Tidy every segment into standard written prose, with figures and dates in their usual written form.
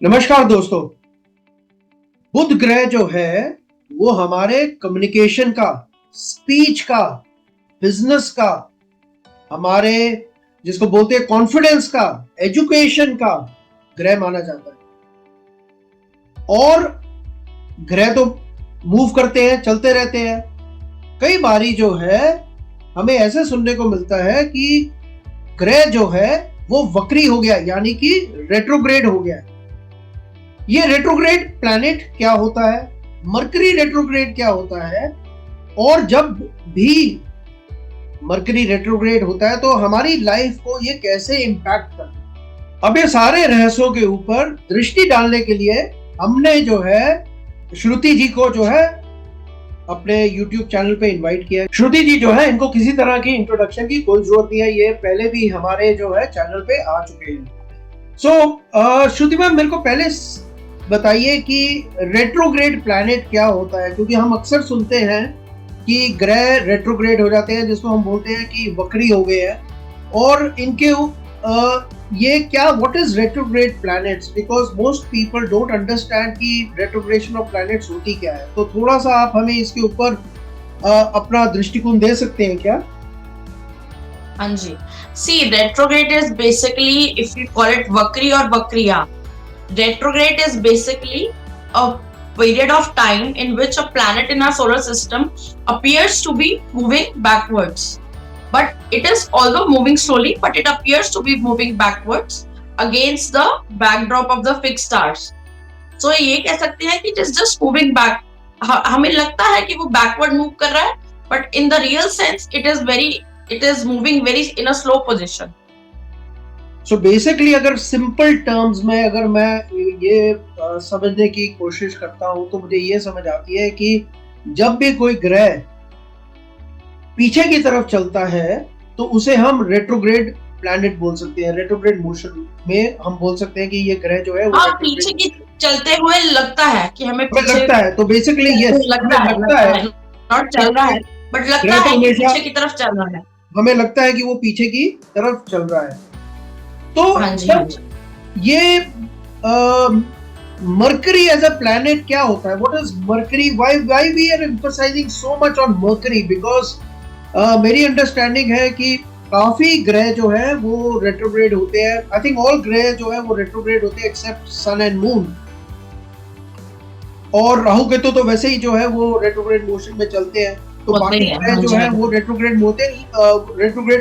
नमस्कार दोस्तों। बुध ग्रह जो है वो हमारे कम्युनिकेशन का, स्पीच का, बिजनेस का, हमारे जिसको बोलते हैं कॉन्फिडेंस का, एजुकेशन का ग्रह माना जाता है। और ग्रह तो मूव करते हैं, चलते रहते हैं। कई बारी जो है हमें ऐसे सुनने को मिलता है कि ग्रह जो है वो वक्री हो गया, यानी कि रेट्रोग्रेड हो गया। ये रेट्रोग्रेड प्लैनेट क्या होता है, मरकरी रेट्रोग्रेड क्या होता है, और जब भी मरकरी रेट्रोग्रेड होता है तो हमारी लाइफ को ये कैसे इम्पैक्ट करता है। अब ये सारे रहस्यों के ऊपर दृष्टि डालने के लिए हमने जो है श्रुति जी को जो है अपने YouTube चैनल पे इनवाइट किया। श्रुति जी जो है इनको किसी तरह की इंट्रोडक्शन की कोई जरूरत नहीं है, ये पहले भी हमारे जो है चैनल पे आ चुके हैं। श्रुति मैम, मेरे को पहले बताइए कि रेट्रोग्रेड प्लैनेट क्या होता है, क्योंकि हम अक्सर सुनते हैं कि ग्रह रेट्रोग्रेड हो जाते हैं, जिसको हम बोलते हैं कि वक्री हो गए हैं। और इनके ये क्या, what is retrograde planets, because most people don't understand कि रेट्रोग्रेशन ऑफ प्लैनेट्स होती क्या है। तो थोड़ा सा आप हमें इसके ऊपर अपना दृष्टिकोण दे सकते हैं क्या? हाँ जी, see retrograde is basically, if you call it वक्री और वक्रिया, retrograde is basically a period of time in which a planet in our solar system appears to be moving backwards, but it is although moving slowly, but it appears to be moving backwards against the backdrop of the fixed stars. So ये कह सकते हैं कि it is just moving back. हमें लगता है कि वो backward move कर रहा है, but in the real sense it is moving very in a slow position. So basically अगर सिंपल टर्म्स में अगर मैं ये समझने की कोशिश करता हूं तो मुझे ये समझ आती है कि जब भी कोई ग्रह पीछे की तरफ चलता है तो उसे हम रेट्रोग्रेड प्लैनेट बोल सकते हैं। रेट्रोग्रेड मोशन में हम बोल सकते हैं कि ये ग्रह जो है वो पीछे की चलते हुए लगता है कि हमें पीछे लगता है, तो बेसिकली ये लगता है नॉट चल रहा है, बट लगता है कि पीछे की तरफ चल रहा है। हमें लगता है कि वो पीछे की तरफ चल रहा है। तो ये मरकरी एज अ प्लैनेट क्या होता है? What is Mercury? Why we are emphasizing so much on Mercury? Because मेरी अंडरस्टैंडिंग है कि काफी ग्रह जो है वो रेट्रोग्रेड होते हैं। आई थिंक ऑल ग्रह जो है वो रेट्रोग्रेड होते हैं एक्सेप्ट सन एंड मून। और राहु केतु तो वैसे ही जो है वो रेट्रोग्रेड मोशन में चलते हैं। तो बाकी ग्रह जो है वो रेट्रोग्रेड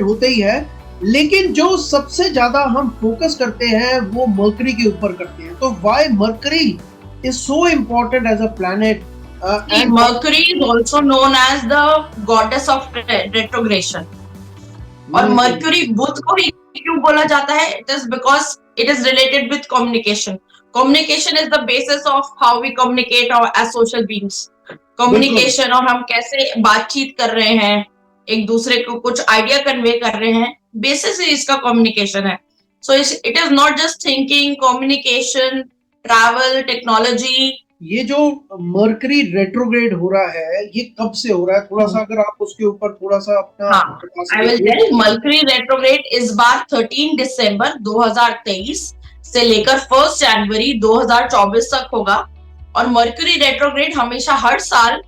होते ही है। लेकिन जो सबसे ज्यादा हम फोकस करते हैं वो मरकरी के ऊपर करते हैं। तो why Mercury is so important as a planet? Mercury is also known as the goddess of retrogression. और मरकरी बुध को ही क्यों बोला जाता है? It is because it is related with communication. Communication is the basis of how we communicate as social beings. Communication, और हम कैसे बातचीत कर रहे हैं, एक दूसरे को कुछ आइडिया कन्वे कर रहे हैं, बेसिस इसका कम्युनिकेशन है। So it is not just thinking, communication, travel, technology. ये जो मरकरी रेट्रोग्रेड हो रहा है ये कब से हो रहा है? थोड़ा सा अगर आप उसके ऊपर थोड़ा सा अपना I will tell. Mercury retrograde इस बार 13 दिसंबर 2023 से लेकर 1 जनवरी 2024 तक होगा। और मरकरी रेट्रोग्रेड हमेशा हर साल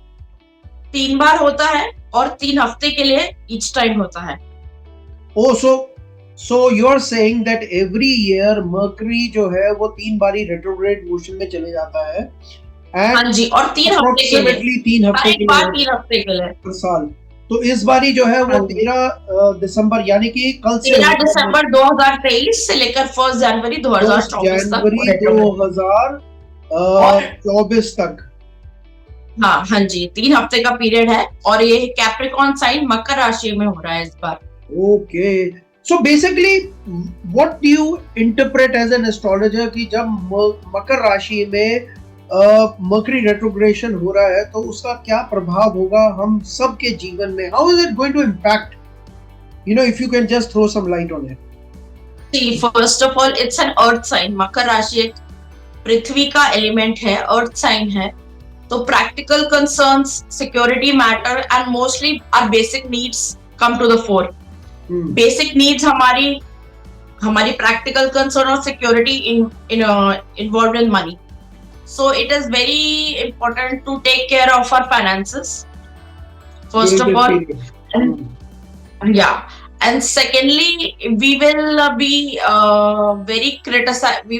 3 बार होता है और 3 हफ्ते के लिए ईच टाइम होता है। Oh, so you are saying that every year Mercury जो है वो 3 बारी रेट्रोग्रेड मोशन में चले जाता है। हाँ जी, और 3 हफ्ते के लिए, 3 हफ्ते के लिए, 3 हफ्ते के लिए हर साल। तो इस बारी जो है वो 13 दिसंबर यानी कि कल से 13 दिसंबर 2023 से लेकर 1 जनवरी 2024 तक। हाँ जी, 3 हफ्ते का पीरियड है और ये कैप्रिकॉर्न साइन मकर राशि में हो रहा है इस बार। Okay, so basically what do you interpret as an astrologer कि जब मकर राशि में मरकरी रेट्रोग्रेशन हो रहा है तो उसका क्या प्रभाव होगा हम सब के जीवन में? How is it going to impact, you know, if you can just throw some light on it? See, first of all it's an earth sign. मकर राशि एक पृथ्वी का एलिमेंट है, अर्थ साइन है। तो practical concerns, security matter and mostly our basic needs come to the fore. Basic needs हमारी हमारी practical concern or security involved in money. So it is very important to take care of our finances first during of this all, period. and yeah, and secondly, we will we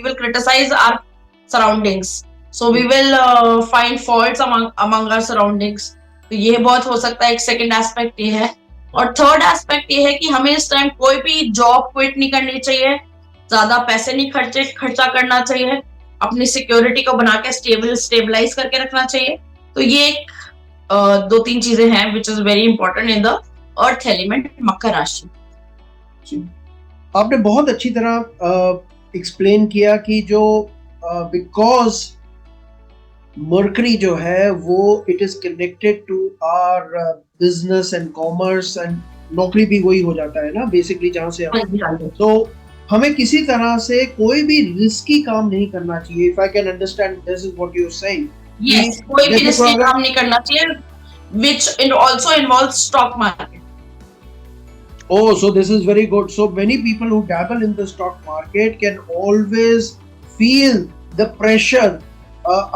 will criticize our surroundings. So we will find faults among our surroundings. तो ये बहुत हो सकता है, एक second aspect ये है। और थर्ड एस्पेक्ट ये है कि हमें इस टाइम कोई भी जॉब क्विट नहीं करनी चाहिए, ज्यादा पैसे नहीं खर्चा करना चाहिए, अपनी सिक्योरिटी को बना के स्टेबलाइज करके रखना चाहिए। तो ये एक दो तीन चीजें हैं which is very important in the earth element मकर राशि। आपने बहुत अच्छी तरह एक्सप्लेन किया कि जो बिकॉज मर्करी जो है वो it is connected to our business and commerce and नौकरी भी वही हो जाता है ना बेसिकली जहां से हम, तो हमें किसी तरह से कोई भी रिस्की काम नहीं करना चाहिए। If I can understand this is what you are saying. Yes, कोई भी रिस्की काम नहीं करना चाहिए which also involves stock market. Oh, so this is very good. So many people who dabble in the stock market can always feel the pressure,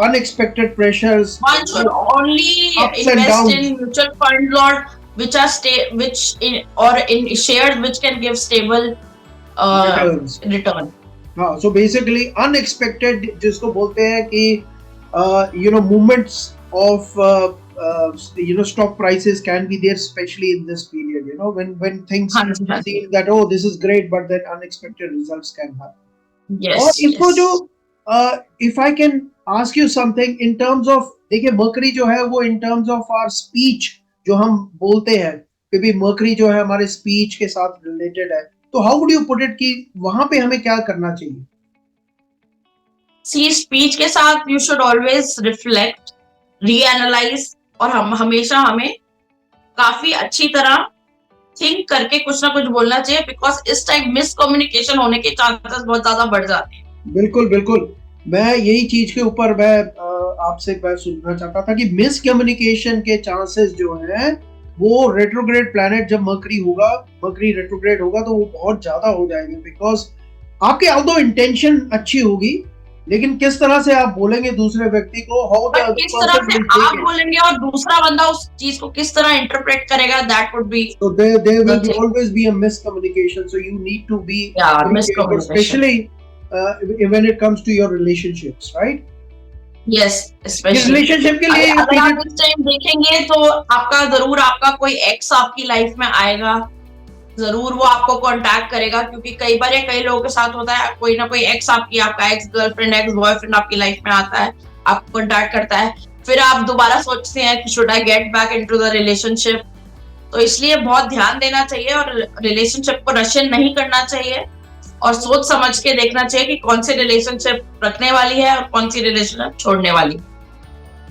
unexpected pressures. One should only invest in mutual funds or which are in shares which can give stable return. So basically unexpected जिसको बोलते हैं कि movements of stock prices can be there, especially in this period, when things seem that this is great, but then unexpected results can happen. Yes. और इसको जो if I can ask you something in terms of, देखिए mercury जो है वो in terms of our speech जो हम बोलते हैं, क्योंकि मर्करी जो है हमारे स्पीच के साथ रिलेटेड है, तो how would you put it कि वहां पे हमें क्या करना चाहिए? See, स्पीच के साथ you should always reflect, reanalyze, और हमेशा हमें काफी अच्छी तरह थिंक करके कुछ ना कुछ बोलना चाहिए, बिकॉज इस टाइम मिसकम्युनिकेशन होने के चांसेस बहुत ज्यादा बढ़ जाते हैं। बिल्कुल बिल्कुल, मैं यही चीज के ऊपर मैं आपसे सुनना चाहता था कि मिसकम्युनिकेशन के चांसेस जो है वो रेट्रोग्रेड प्लैनेट जब मर्करी रेट्रोग्रेड होगा तो वो बहुत ज्यादा हो जाएंगे, बिकॉज आपके ऑल्दो इंटेंशन अच्छी होगी, लेकिन किस तरह से आप बोलेंगे दूसरे व्यक्ति को, किस तरह से आप बोलेंगे और दूसरा बंदा उस चीज को किस तरह इंटरप्रेट करेगा, that would be, so there will always be a miscommunication, so you need to be especially when it comes to your relationships, right? Yes, especially relationship के लिए अगर आप इस टाइम देखेंगे तो आपका कोई एक्स आपकी लाइफ में आएगा, जरूर वो आपको कांटेक्ट करेगा, क्योंकि कई बार कई लोगों के साथ होता है, कोई ना कोई आपका एक्स गर्लफ्रेंड एक्स बॉयफ्रेंड आपकी लाइफ में आता है, आपको कांटेक्ट करता है, फिर आप दोबारा सोचते हैं कि should I get back into the relationship. तो इसलिए बहुत ध्यान देना चाहिए और रिलेशनशिप को रशियन नहीं करना चाहिए और सोच समझ के देखना चाहिए कि कौन सी रिलेशनशिप रखने वाली है और कौन सी रिलेशनशिप छोड़ने वाली।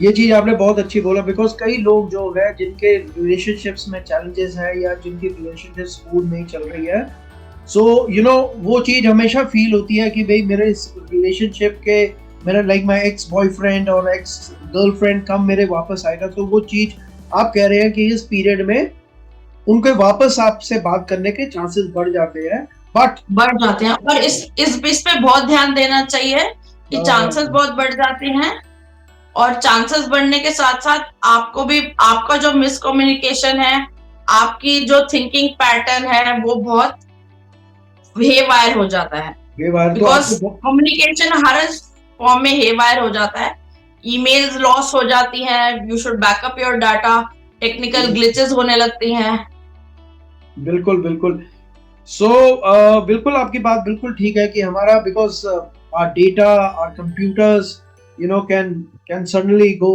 ये चीज आपने बहुत अच्छी बोला, बिकॉज कई लोग जो है जिनके रिलेशनशिप्स में चैलेंजेस है या जिनकी रिलेशनशिप स्मूथ नहीं चल रही है, सो वो चीज हमेशा फील होती है कि भाई मेरे इस रिलेशनशिप के मेरा लाइक माय एक्स बॉयफ्रेंड और एक्स गर्लफ्रेंड कब मेरे वापस आएगा। तो वो चीज आप कह रहे हैं कि इस पीरियड में उनके वापस आपसे बात करने के चांसेस बढ़ जाते हैं और इस पे बहुत ध्यान देना चाहिए कि चांसेस बहुत बढ़ जाते हैं, और चांसेस बढ़ने के साथ साथ आपको भी आपका जो मिसकम्युनिकेशन है, आपकी जो थिंकिंग पैटर्न है वो बहुत हेवायर हो जाता है, बिकॉज कम्युनिकेशन हर फॉर्म में हेवायर हो जाता है, ईमेल्स लॉस हो जाती हैं, you should backup your data, technical glitches होने लगती हैं। बिल्कुल बिल्कुल, सो बिल्कुल आपकी बात बिल्कुल ठीक है कि हमारा because our data our computers can suddenly go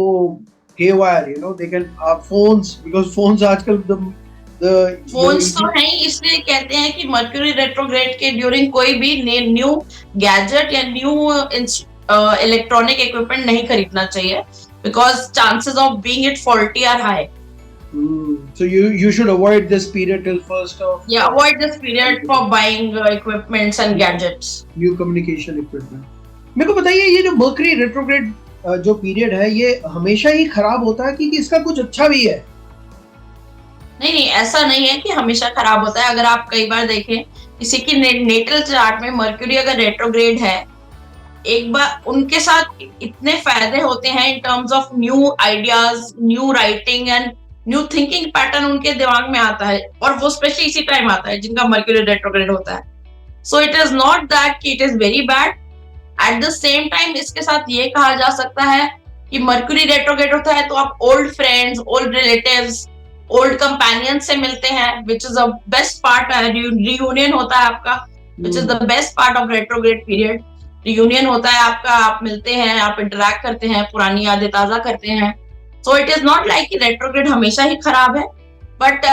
haywire, they can phones, because phones आजकल the phones तो है, इसलिए कहते हैं कि मर्क्यूरी रेट्रोग्रेड के ड्यूरिंग कोई भी न्यू गैजेट या न्यू इलेक्ट्रॉनिक इक्विपमेंट नहीं खरीदना चाहिए, because chances of being it faulty are high. So you should avoid this period till first of avoid this period for buying equipments and gadgets, new communication equipment. मेरे को बताइए, ये जो mercury retrograde जो period है ये हमेशा ही खराब होता है कि इसका कुछ अच्छा भी है? नहीं नहीं, ऐसा नहीं है कि हमेशा खराब होता है। अगर आप कई बार देखें किसी की नेटल चार्ट में मर्क्यूरी अगर रेट्रोग्रेड है, एक बार उनके साथ इतने फायदे होते हैं in terms of new ideas, new writing and new thinking pattern उनके दिमाग में आता है, और वो स्पेशली इसी टाइम आता है जिनका मर्क्यूरी रेट्रोग्रेड होता है। So it is not that कि it is very bad. At the same time इसके साथ ये कहा जा सकता है कि मर्क्यूरी रेट्रोग्रेड होता है तो आप old friends, old relatives, old companion से मिलते हैं, which is the best part है। रियूनियन होता है आपका, which is the best part of retrograde period. Reunion होता है आपका, आप मिलते हैं, आप इंटरेक्ट करते हैं, पुरानी यादें ताजा करते हैं। सो इट इज नॉट लाइक कि रेट्रोग्रेड हमेशा ही खराब है, बट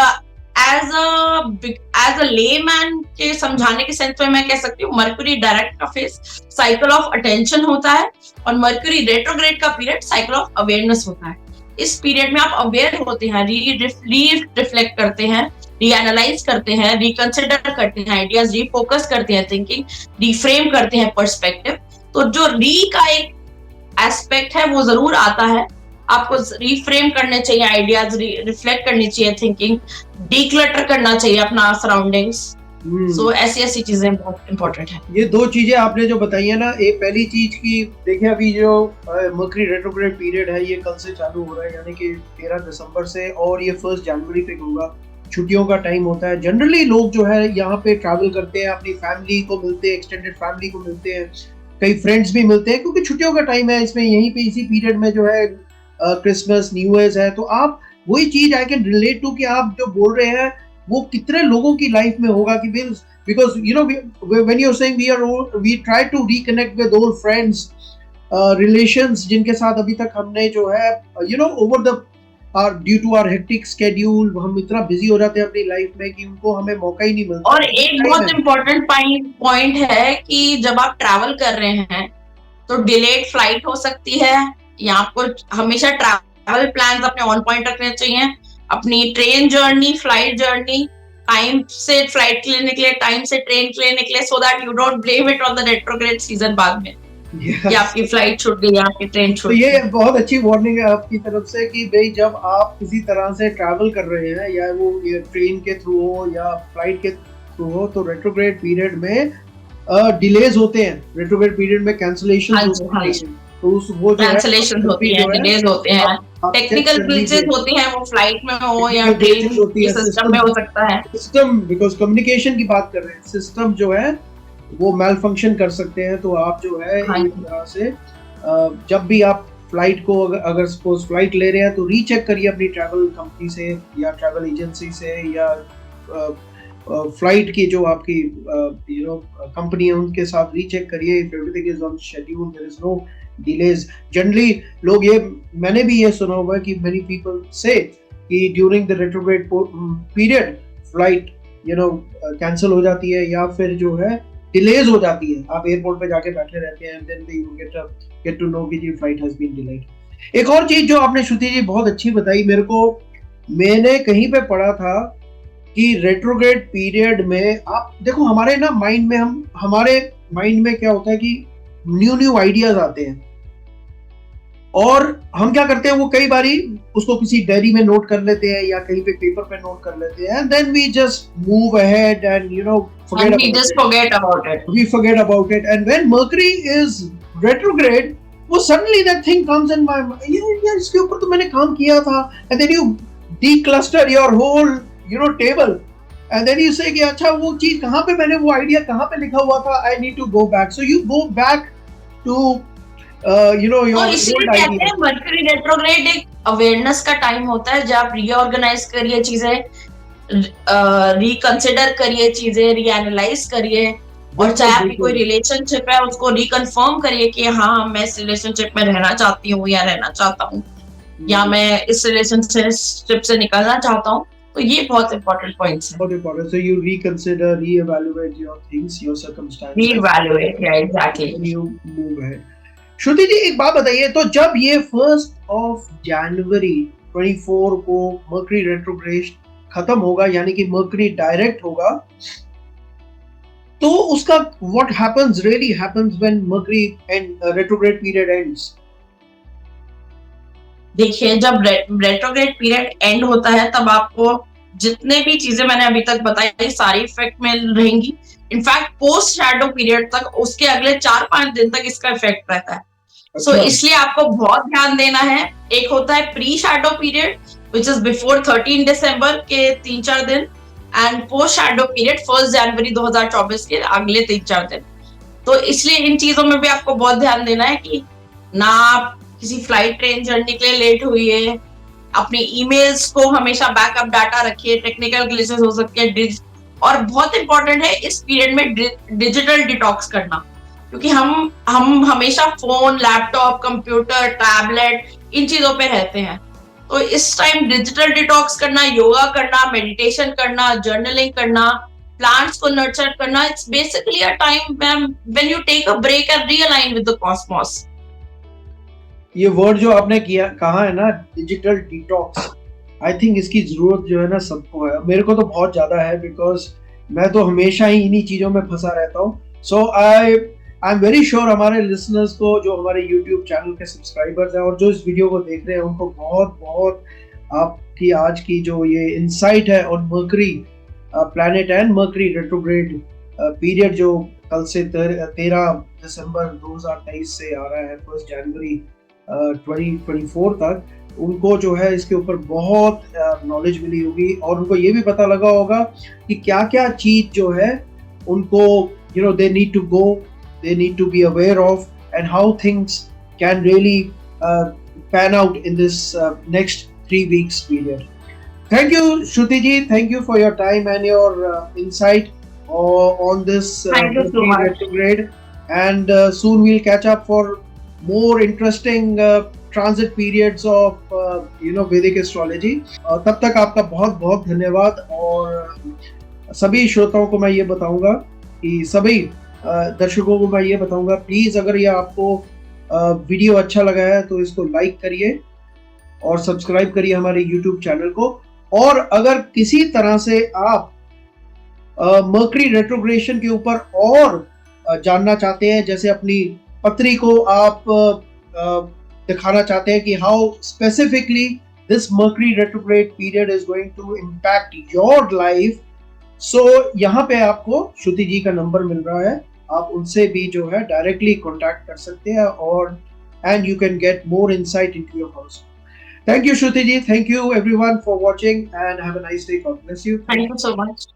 एज अ लेमैन के समझाने के सेंस में मैं कह सकती हूँ मर्क्यूरी डायरेक्ट का फेस साइकिल ऑफ अटेंशन होता है, और मर्क्यूरी रेट्रोग्रेड का पीरियड साइकिल ऑफ अवेयरनेस होता है। इस पीरियड में आप अवेयर होते हैं, रिफ्लेक्ट करते हैं, रीएनालाइज करते हैं, रिकंसिडर करते हैं आइडियाज, रीफोकस करते हैं थिंकिंग, रिफ्रेम करते हैं पर्सपेक्टिव। तो जो री का एक एस्पेक्ट है वो जरूर आता है। आपको रिफ्रेम करने चाहिए आइडियाज, रिफ्लेक्ट करनी चाहिए थिंकिंग, डीक्लटर करना चाहिए अपना सराउंडिंग्स। सो ऐसी ऐसी चीजें बहुत इंपॉर्टेंट है। ये दो चीजें आपने जो बताई है ना, एक पहली चीज की देखिए, अभी जो मर्क्यूरी रेट्रोग्रेड पीरियड है ये कल से चालू हो रहा है, यानी कि 13 दिसंबर से, और ये 1 जनवरी तक होगा। छुट्टियों का टाइम होता है, जनरली लोग जो है यहाँ पे ट्रैवल करते हैं, अपनी फैमिली को मिलते हैं, एक्सटेंडेड फैमिली को मिलते हैं, कई फ्रेंड्स भी मिलते हैं, क्योंकि छुट्टियों का टाइम है। इसमें यहीं पे इसी पीरियड में जो है क्रिसमस, न्यू ईयर है। तो आप वही चीज आई कैन रिलेट टू कि आप जो बोल रहे हैं वो कितने लोगों की लाइफ में होगा कि because you know when you're saying we try to reconnect with old friends, relations जिनके साथ अभी तक हमने जो है over the due to our hectic schedule हम इतना बिजी हो जाते हैं अपनी लाइफ में कि उनको हमें मौका ही नहीं मिलता। और एक बहुत इम्पोर्टेंट पॉइंट है कि जब आप ट्रैवल कर रहे हैं तो डिलेड फ्लाइट हो सकती है, या आपको हमेशा ट्रैवल प्लान्स अपने ऑन पॉइंट रखने चाहिए। अपनी train journey, flight journey, time से फ्लाइट के लिए निकले, टाइम से ट्रेन के लिए निकले, so that you don't blame it on the retrograde season बाद में कि आपकी फ्लाइट छूट गई, आपकी ट्रेन छूट गई। तो ये बहुत अच्छी वार्निंग है आपकी तरफ से कि भाई जब आप किसी तरह से ट्रैवल कर रहे हैं, या वो ट्रेन के थ्रू हो या फ्लाइट के थ्रू हो, तो रेट्रोग्रेड पीरियड में डिलेज होते हैं, रेट्रोग्रेड पीरियड में कैंसिलेशन होती है, तो वो जो कैंसिलेशन होती है, डिलेज होते हैं, टेक्निकल ग्लिचेस होती हैं, वो फ्लाइट में हो या ट्रेन के सिस्टम में हो सकता है। सिस्टम, बिकॉज़ कम्युनिकेशन की बात कर रहे हैं, सिस्टम जो है वो मेल फंक्शन कर सकते हैं। तो आप जो है एक तरह से जब भी आप फ्लाइट को अगर सपोज फ्लाइट ले रहे हैं तो रीचेक करिए अपनी ट्रैवल कंपनी से या ट्रैवल एजेंसी से, या फ्लाइट की जो आपकी कंपनी है उनके साथ रीचेक करिए if everything is on schedule, there is no delays. Generally लोग ये, मैंने भी ये सुना हुआ है कि मेनी पीपल से कि during the retrograde period flight cancel हो जाती है, या फिर जो है डिलेज हो जाती है। आप एयरपोर्ट पे जाके बैठे रहते हैं, then you get to know कि जी फ्लाइट हैज बीन डिलेड। एक और चीज जो आपने श्रुति जी बहुत अच्छी बताई मेरे को, मैंने कहीं पे पढ़ा था कि रेट्रोग्रेड पीरियड में आप देखो हमारे माइंड में क्या होता है कि न्यू आइडियाज आते हैं, और हम क्या करते हैं वो कई बारी उसको किसी डायरी में नोट कर लेते हैं या कहीं पे पेपर पे नोट कर लेते हैं, and then we just move ahead and forget about it. We forget about it, and when Mercury is retrograde, वो suddenly that thing comes in my mind, यार इसके ऊपर तो मैंने काम किया था, and then you decluster your whole table, and then you say कि अच्छा वो चीज कहाँ पे, मैंने वो आइडिया कहाँ पे लिखा हुआ था, I need to go back, so you go back to your इसलिए कहते हैं मर्क्यूरी रेट्रोग्रेड एक अवेयरनेस का टाइम होता है, जब आप रीऑर्गेनाइज करिए चीजें, रिकंसिडर करिए चीजें, रीएनालाइज करिए, और चाहे आपकी कोई रिलेशनशिप है उसको रिकन्फर्म करिए कि हाँ मैं इस रिलेशनशिप में रहना चाहती हूँ या रहना चाहता हूँ, या मैं इस रिलेशनशिप से निकलना चाहता हूँ। तो ये बहुत इंपॉर्टेंट पॉइंट्स हैं। बहुत important. So you reconsider, reevaluate your things, your circumstances. Reevaluate, yeah, exactly. You move ahead. श्रुति जी एक बात बताइए, तो जब ये 1 जनवरी 24 को मर्क्यूरी रेट्रोग्रेड खत्म होगा, यानी कि मर्क्यूरी डायरेक्ट होगा, तो उसका what happens really happens when Mercury and retrograde period ends? देखिए जब रेट्रोग्रेड पीरियड एंड होता है तब आपको जितने भी चीजें मैंने अभी तक बताई सारी इफेक्ट में रहेंगी। इनफैक्ट पोस्ट शैडो पीरियड तक उसके अगले 4-5 दिन तक इसका इफेक्ट रहता है। सो इसलिए आपको बहुत ध्यान देना है। एक होता है pre shadow period which is before 13 दिसंबर के 3-4 दिन, एंड पोस्ट शैडो पीरियड 1 जनवरी 2024 के अगले 3-4 दिन। तो इसलिए इन चीजों में भी आपको बहुत ध्यान देना है कि ना आप किसी फ्लाइट ट्रेन जर्नी के लिए लेट हुई है, अपने ईमेल्स को हमेशा बैकअप डाटा रखिए, टेक्निकल ग्लिचेस हो सकते हैं, और बहुत इंपॉर्टेंट है इस पीरियड में डिजिटल डिटॉक्स करना, क्योंकि हम हमेशा फोन, लैपटॉप, कंप्यूटर, टैबलेट इन चीजों पे रहते हैं। तो इस टाइम डिजिटल डिटॉक्स करना, योगा करना, मेडिटेशन करना, जर्नलिंग करना, प्लांट्स को नर्चर करना, it's basically a time when you take a break and realign with the cosmos. ये वर्ड जो आपने किया कहा है ना, डिजिटल डिटॉक्स, आई थिंक इसकी जरूरत जो है ना सबको है। मेरे को तो बहुत ज्यादा है, बिकॉज मैं तो हमेशा ही इन्हीं चीजों में फंसा रहता हूँ। सो आई एम वेरी श्योर हमारे लिसनर्स को, जो हमारे यूट्यूब चैनल के सब्सक्राइबर्स हैं और जो इस वीडियो को देख रहे हैं, उनको बहुत बहुत आपकी आज की जो ये इंसाइट है और mercury planet and mercury retrograde period जो कल से 13 दिसंबर 2023 से आ रहा है 1 जनवरी 2024 तक, उनको जो है इसके ऊपर बहुत नॉलेज मिली होगी और उनको ये भी पता लगा होगा कि क्या क्या चीज जो है उनको they need to go, they need to be aware of, and how things can really pan out in this next 3 weeks period. Thank you, Shruti ji. Thank you for your time and your insight on this Thank you so much. retrograde. And soon we'll catch up for more interesting transit periods of Vedic astrology. तब तक आपका बहुत बहुत धन्यवाद। और सभी श्रोताओं को मैं ये बताऊंगा कि सभी दर्शकों को मैं ये बताऊंगा, प्लीज अगर ये आपको वीडियो अच्छा लगा है तो इसको लाइक करिए और सब्सक्राइब करिए हमारे YouTube चैनल को। और अगर किसी तरह से आप मर्करी रेट्रोग्रेशन के ऊपर और जानना चाहते हैं, जैसे अपनी पत्री को आप दिखाना चाहते हैं कि how specifically this mercury retrograde period is going to impact your life, so यहाँ पे आपको श्रुति जी का नंबर मिल रहा है, आप उनसे भी जो है डायरेक्टली कॉन्टैक्ट कर सकते हैं और and you can get more insight into your house. Thank you, Shruti ji. Thank you, everyone, for watching, and have a nice day. God bless you. Thank you so much.